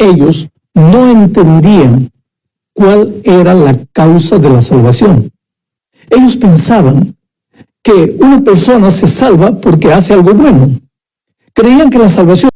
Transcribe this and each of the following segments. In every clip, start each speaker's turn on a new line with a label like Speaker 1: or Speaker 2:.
Speaker 1: ellos no entendían cuál era la causa de la salvación. Ellos pensaban que una persona se salva porque hace algo bueno. Creían que la salvación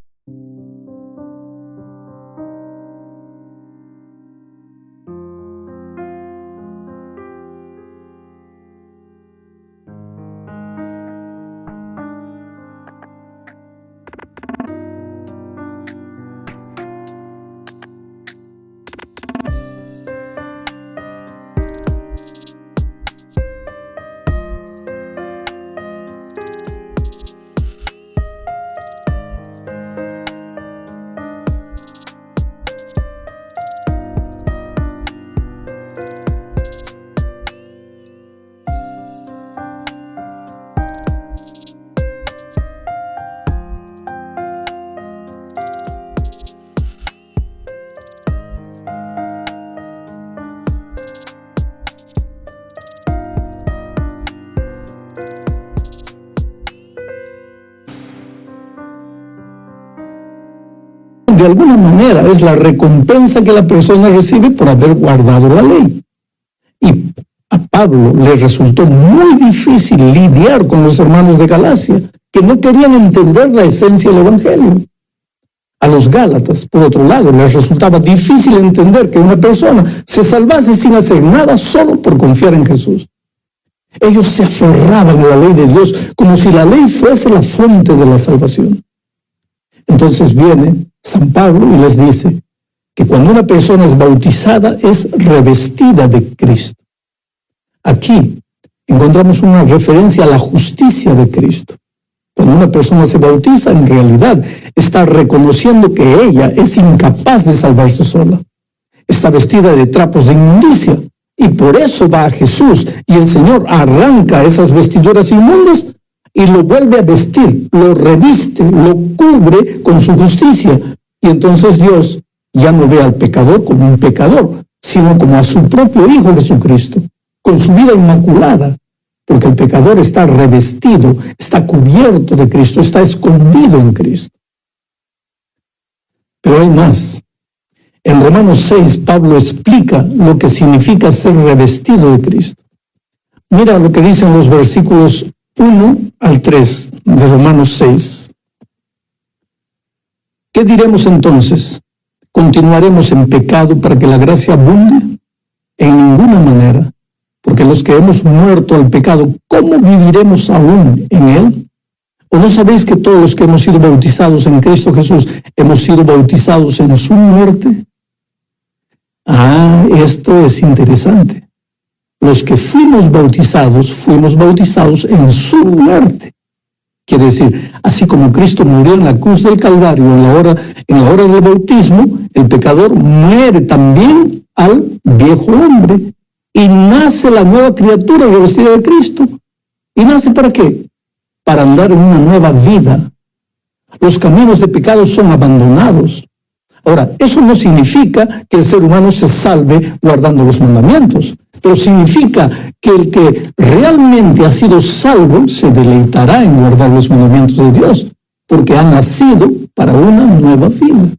Speaker 1: de alguna manera es la recompensa que la persona recibe por haber guardado la ley. Y a Pablo le resultó muy difícil lidiar con los hermanos de Galacia, que no querían entender la esencia del Evangelio. A los Gálatas, por otro lado, les resultaba difícil entender que una persona se salvase sin hacer nada solo por confiar en Jesús. Ellos se aferraban a la ley de Dios como si la ley fuese la fuente de la salvación. Entonces viene San Pablo y les dice que cuando una persona es bautizada es revestida de Cristo. Aquí encontramos una referencia a la justicia de Cristo. Cuando una persona se bautiza, en realidad está reconociendo que ella es incapaz de salvarse sola. Está vestida de trapos de inmundicia y por eso va a Jesús y el Señor arranca esas vestiduras inmundas y lo vuelve a vestir, lo reviste, lo cubre con su justicia. Y entonces Dios ya no ve al pecador como un pecador, sino como a su propio Hijo Jesucristo, con su vida inmaculada, porque el pecador está revestido, está cubierto de Cristo, está escondido en Cristo. Pero hay más. En Romanos 6, Pablo explica lo que significa ser revestido de Cristo. Mira lo que dicen los versículos 1 al 3 de Romanos 6. ¿Qué diremos entonces? ¿Continuaremos en pecado para que la gracia abunde? En ninguna manera, porque los que hemos muerto al pecado, ¿cómo viviremos aún en él? ¿O no sabéis que todos los que hemos sido bautizados en Cristo Jesús hemos sido bautizados en su muerte? Esto es interesante. Los que fuimos bautizados en su muerte. Quiere decir, así como Cristo murió en la cruz del Calvario en la hora del bautismo, el pecador muere también al viejo hombre y nace la nueva criatura revestida de Cristo. ¿Y nace para qué? Para andar en una nueva vida. Los caminos de pecado son abandonados. Ahora, eso no significa que el ser humano se salve guardando los mandamientos, pero significa que el que realmente ha sido salvo se deleitará en guardar los mandamientos de Dios, porque ha nacido para una nueva vida.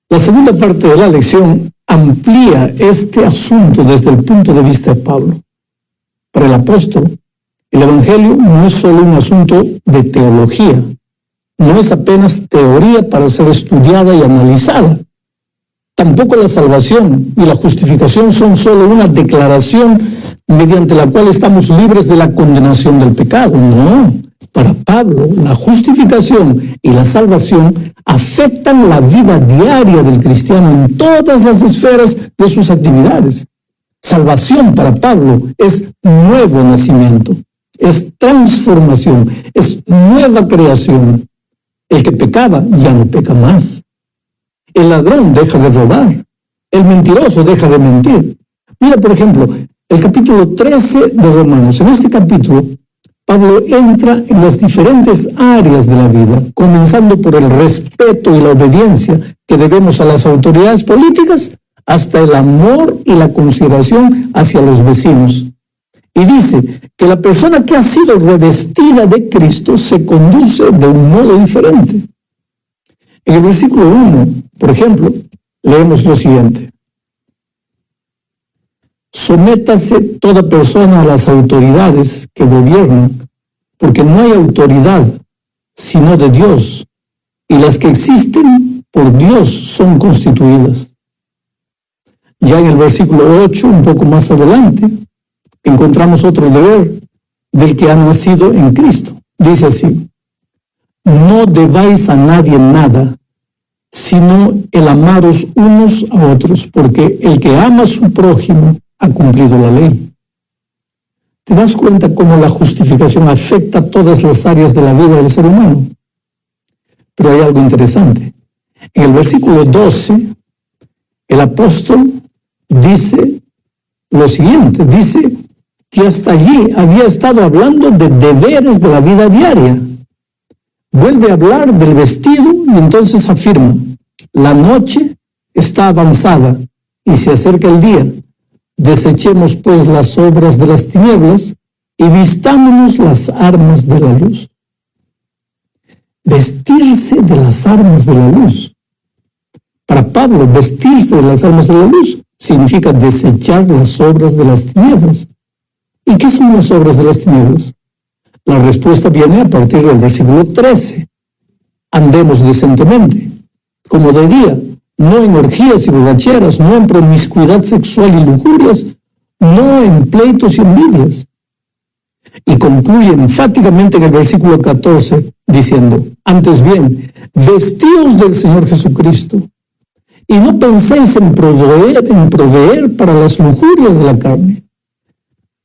Speaker 1: La segunda parte de la lección amplía este asunto desde el punto de vista de Pablo. Para el apóstol, el Evangelio no es solo un asunto de teología, no es apenas teoría para ser estudiada y analizada. Tampoco la salvación y la justificación son solo una declaración mediante la cual estamos libres de la condenación del pecado. No, para Pablo, la justificación y la salvación afectan la vida diaria del cristiano en todas las esferas de sus actividades. Salvación para Pablo es nuevo nacimiento, es transformación, es nueva creación. El que pecaba ya no peca más. El ladrón deja de robar. El mentiroso deja de mentir. Mira, por ejemplo, el capítulo 13 de Romanos. En este capítulo, Pablo entra en las diferentes áreas de la vida, comenzando por el respeto y la obediencia que debemos a las autoridades políticas, hasta el amor y la consideración hacia los vecinos. Y dice que la persona que ha sido revestida de Cristo se conduce de un modo diferente. En el versículo 1, por ejemplo, leemos lo siguiente. Sométase toda persona a las autoridades que gobiernan, porque no hay autoridad sino de Dios, y las que existen por Dios son constituidas. Ya en el versículo 8, un poco más adelante, encontramos otro deber del que ha nacido en Cristo. Dice así: no debáis a nadie nada, sino el amaros unos a otros, porque el que ama a su prójimo ha cumplido la ley. ¿Te das cuenta cómo la justificación afecta todas las áreas de la vida del ser humano? Pero hay algo interesante. En el versículo 12, el apóstol dice lo siguiente, dice que hasta allí había estado hablando de deberes de la vida diaria. Vuelve a hablar del vestido y entonces afirma: la noche está avanzada y se acerca el día. Desechemos pues las obras de las tinieblas y vistámonos las armas de la luz. Vestirse de las armas de la luz. Para Pablo, vestirse de las armas de la luz significa desechar las obras de las tinieblas. ¿Y qué son las obras de las tinieblas? La respuesta viene a partir del versículo 13. Andemos decentemente, como de día, no en orgías y borracheras, no en promiscuidad sexual y lujurias, no en pleitos y envidias. Y concluye enfáticamente en el versículo 14 diciendo: antes bien, vestíos del Señor Jesucristo, y no penséis en proveer para las lujurias de la carne.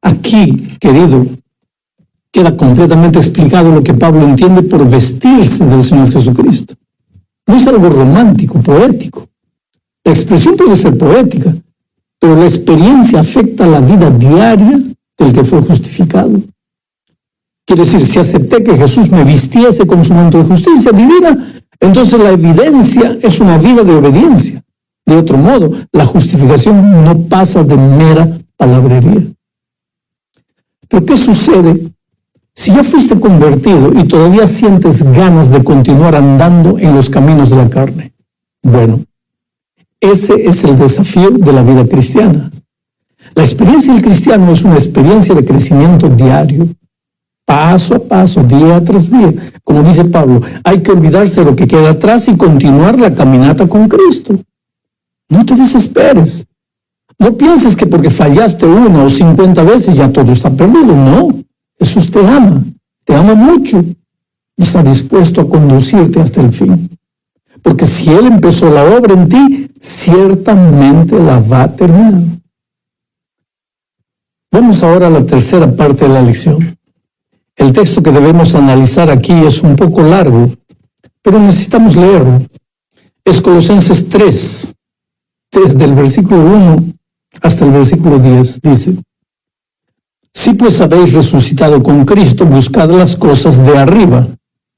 Speaker 1: Aquí, querido, queda completamente explicado lo que Pablo entiende por vestirse del Señor Jesucristo. No es algo romántico, poético. La expresión puede ser poética, pero la experiencia afecta la vida diaria del que fue justificado. Quiere decir, si acepté que Jesús me vistiese con su manto de justicia divina, entonces la evidencia es una vida de obediencia. De otro modo, la justificación no pasa de mera palabrería. Pero ¿qué sucede si ya fuiste convertido y todavía sientes ganas de continuar andando en los caminos de la carne? Bueno, ese es el desafío de la vida cristiana. La experiencia del cristiano es una experiencia de crecimiento diario, paso a paso, día tras día. Como dice Pablo, hay que olvidarse de lo que queda atrás y continuar la caminata con Cristo. No te desesperes. No pienses que porque fallaste 1 o 50 veces ya todo está perdido. No, Jesús te ama mucho y está dispuesto a conducirte hasta el fin. Porque si Él empezó la obra en ti, ciertamente la va a terminar. Vamos ahora a la tercera parte de la lección. El texto que debemos analizar aquí es un poco largo, pero necesitamos leerlo. Es Colosenses 3, desde el versículo 1 hasta el versículo 10, dice: si pues habéis resucitado con Cristo, buscad las cosas de arriba,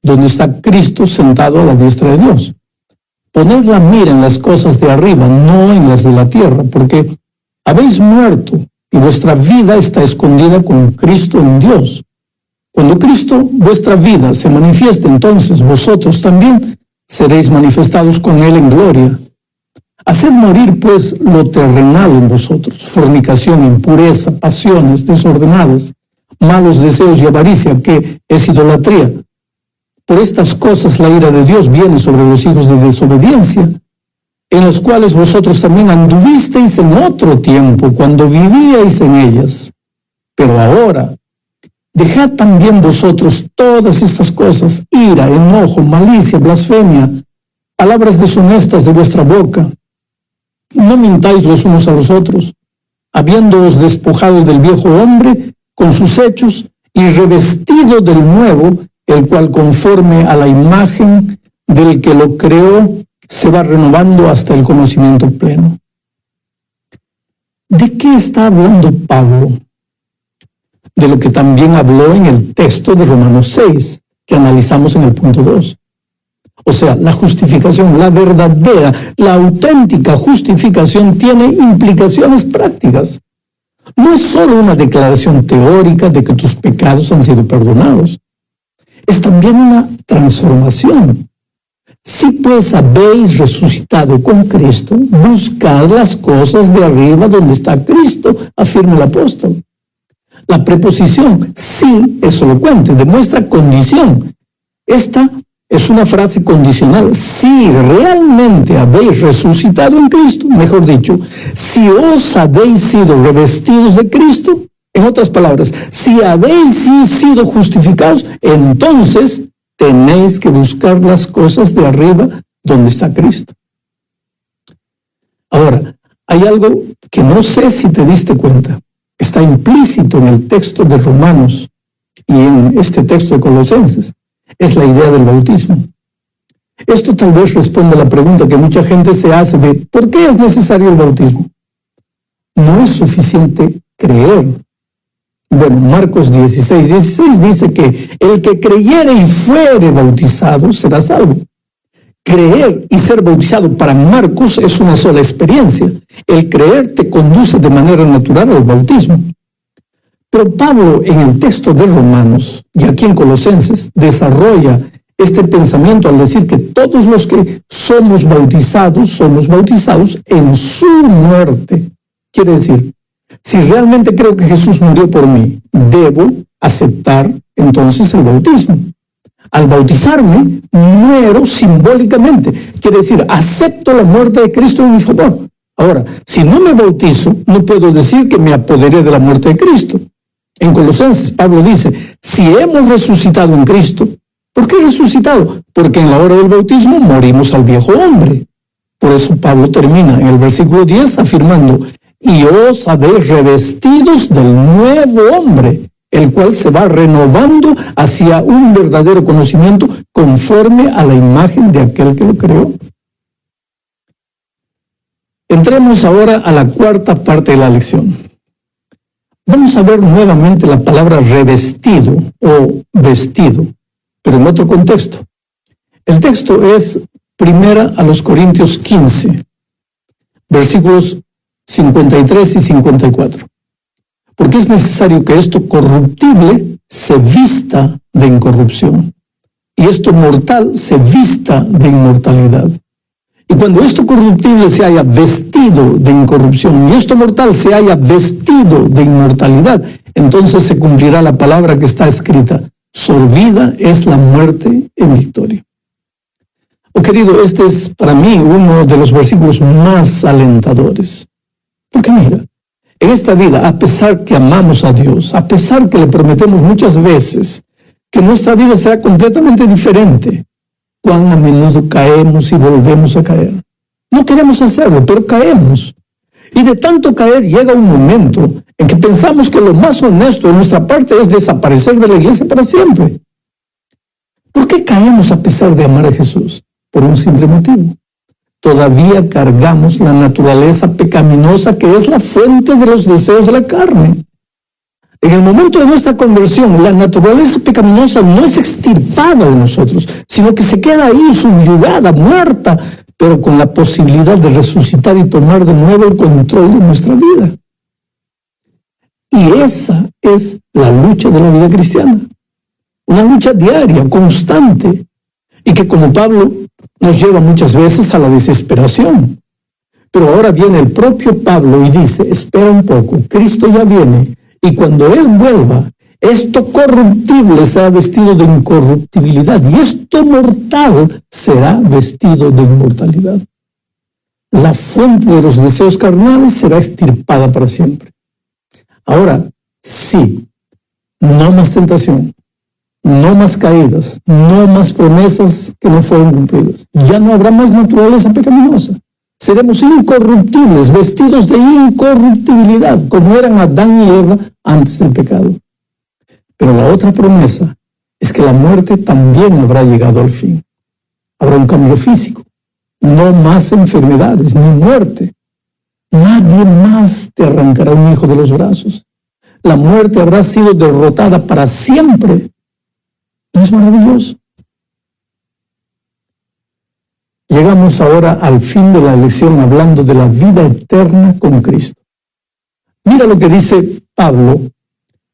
Speaker 1: donde está Cristo sentado a la diestra de Dios. Poned la mira en las cosas de arriba, no en las de la tierra, porque habéis muerto y vuestra vida está escondida con Cristo en Dios. Cuando Cristo, vuestra vida, se manifieste, entonces vosotros también seréis manifestados con Él en gloria. Haced morir, pues, lo terrenal en vosotros: fornicación, impureza, pasiones desordenadas, malos deseos y avaricia, que es idolatría. Por estas cosas la ira de Dios viene sobre los hijos de desobediencia, en los cuales vosotros también anduvisteis en otro tiempo, cuando vivíais en ellas. Pero ahora, dejad también vosotros todas estas cosas: ira, enojo, malicia, blasfemia, palabras deshonestas de vuestra boca. No mintáis los unos a los otros, habiéndoos despojado del viejo hombre con sus hechos y revestido del nuevo, el cual conforme a la imagen del que lo creó se va renovando hasta el conocimiento pleno. ¿De qué está hablando Pablo? De lo que también habló en el texto de Romanos 6, que analizamos en el punto 2. O sea, la justificación, la verdadera, la auténtica justificación tiene implicaciones prácticas. No es solo una declaración teórica de que tus pecados han sido perdonados. Es también una transformación. Si pues habéis resucitado con Cristo, buscad las cosas de arriba donde está Cristo, afirma el apóstol. La preposición si es elocuente, demuestra condición. Esta es una frase condicional. Si realmente habéis resucitado en Cristo, mejor dicho, si os habéis sido revestidos de Cristo, en otras palabras, si habéis sido justificados, entonces tenéis que buscar las cosas de arriba donde está Cristo. Ahora, hay algo que no sé si te diste cuenta. Está implícito en el texto de Romanos y en este texto de Colosenses. Es la idea del bautismo. Esto tal vez responde a la pregunta que mucha gente se hace de ¿por qué es necesario el bautismo? No es suficiente creer. Bueno, Marcos 16 dice que el que creyere y fuere bautizado será salvo. Creer y ser bautizado para Marcos es una sola experiencia. El creer te conduce de manera natural al bautismo. Pero Pablo en el texto de Romanos y aquí en Colosenses desarrolla este pensamiento al decir que todos los que somos bautizados en su muerte. Quiere decir, si realmente creo que Jesús murió por mí, debo aceptar entonces el bautismo. Al bautizarme, muero simbólicamente. Quiere decir, acepto la muerte de Cristo en mi favor. Ahora, si no me bautizo, no puedo decir que me apoderé de la muerte de Cristo. En Colosenses, Pablo dice, si hemos resucitado en Cristo, ¿por qué resucitado? Porque en la hora del bautismo morimos al viejo hombre. Por eso Pablo termina en el versículo 10 afirmando, y os habéis revestidos del nuevo hombre, el cual se va renovando hacia un verdadero conocimiento conforme a la imagen de aquel que lo creó. Entremos ahora a la cuarta parte de la lección. Vamos a ver nuevamente la palabra revestido o vestido, pero en otro contexto. El texto es 1 Corintios 15, versículos 53 y 54. Porque es necesario que esto corruptible se vista de incorrupción y esto mortal se vista de inmortalidad. Y cuando esto corruptible se haya vestido de incorrupción y esto mortal se haya vestido de inmortalidad, entonces se cumplirá la palabra que está escrita: sorbida es la muerte en victoria. Oh querido, este es para mí uno de los versículos más alentadores. Porque mira, en esta vida, a pesar que amamos a Dios, a pesar que le prometemos muchas veces que nuestra vida será completamente diferente, cuán a menudo caemos y volvemos a caer. No queremos hacerlo, pero caemos. Y de tanto caer llega un momento en que pensamos que lo más honesto de nuestra parte es desaparecer de la iglesia para siempre. ¿Por qué caemos a pesar de amar a Jesús? Por un simple motivo. Todavía cargamos la naturaleza pecaminosa que es la fuente de los deseos de la carne. En el momento de nuestra conversión, la naturaleza pecaminosa no es extirpada de nosotros, sino que se queda ahí subyugada, muerta, pero con la posibilidad de resucitar y tomar de nuevo el control de nuestra vida. Y esa es la lucha de la vida cristiana. Una lucha diaria, constante, y que como Pablo nos lleva muchas veces a la desesperación. Pero ahora viene el propio Pablo y dice, espera un poco, Cristo ya viene, y cuando Él vuelva, esto corruptible será vestido de incorruptibilidad, y esto mortal será vestido de inmortalidad. La fuente de los deseos carnales será extirpada para siempre. Ahora, sí, no más tentación, no más caídas, no más promesas que no fueron cumplidas. Ya no habrá más naturaleza pecaminosa. Seremos incorruptibles, vestidos de incorruptibilidad, como eran Adán y Eva antes del pecado. Pero la otra promesa es que la muerte también habrá llegado al fin. Habrá un cambio físico, no más enfermedades ni muerte. Nadie más te arrancará un hijo de los brazos. La muerte habrá sido derrotada para siempre. ¿No es maravilloso? Llegamos ahora al fin de la lección hablando de la vida eterna con Cristo. Mira lo que dice Pablo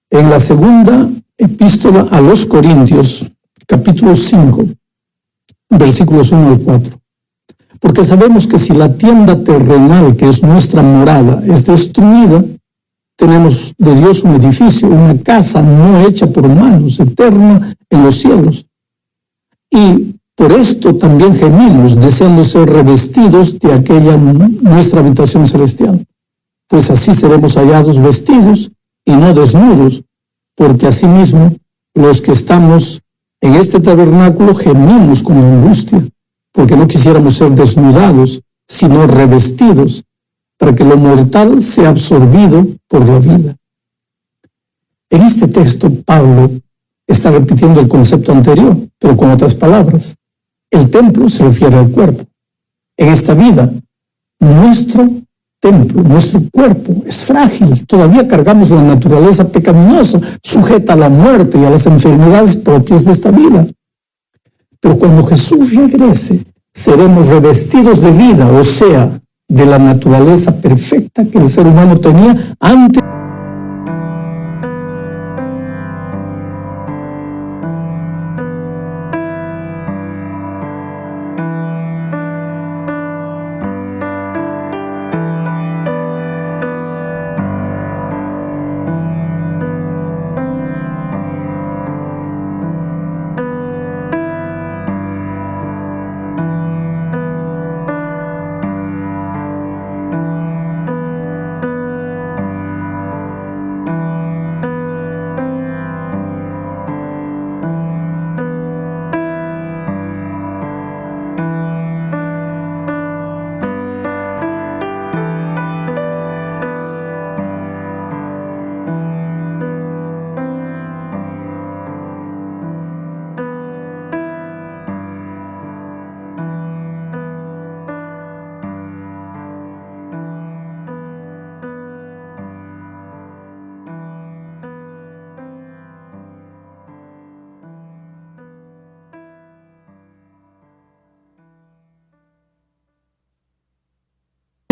Speaker 1: en la segunda epístola a los Corintios, capítulo 5, versículos 1 al 4. Porque sabemos que si la tienda terrenal, que es nuestra morada, es destruida, tenemos de Dios un edificio, una casa no hecha por manos, eterna en los cielos. Y por esto también gemimos, deseando ser revestidos de aquella nuestra habitación celestial. Pues así seremos hallados vestidos y no desnudos, porque asimismo los que estamos en este tabernáculo gemimos con angustia, porque no quisiéramos ser desnudados, sino revestidos, para que lo mortal sea absorbido por la vida. En este texto, Pablo está repitiendo el concepto anterior, pero con otras palabras. El templo se refiere al cuerpo. En esta vida, nuestro templo, nuestro cuerpo es frágil. Todavía cargamos la naturaleza pecaminosa, sujeta a la muerte y a las enfermedades propias de esta vida. Pero cuando Jesús regrese, seremos revestidos de vida, o sea, de la naturaleza perfecta que el ser humano tenía antes.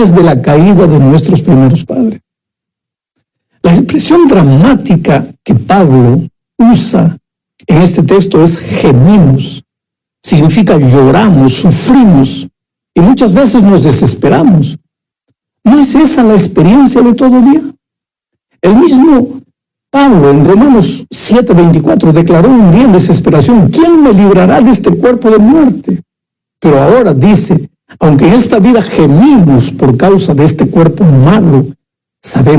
Speaker 1: De la caída de nuestros primeros padres. La expresión dramática que Pablo usa en este texto es gemimos. Significa lloramos, sufrimos y muchas veces nos desesperamos. ¿No es esa la experiencia de todo día? El mismo Pablo en Romanos 7:24 declaró un día en desesperación: ¿quién me librará de este cuerpo de muerte? Pero ahora dice: aunque en esta vida gemimos por causa de este cuerpo malo, sabemos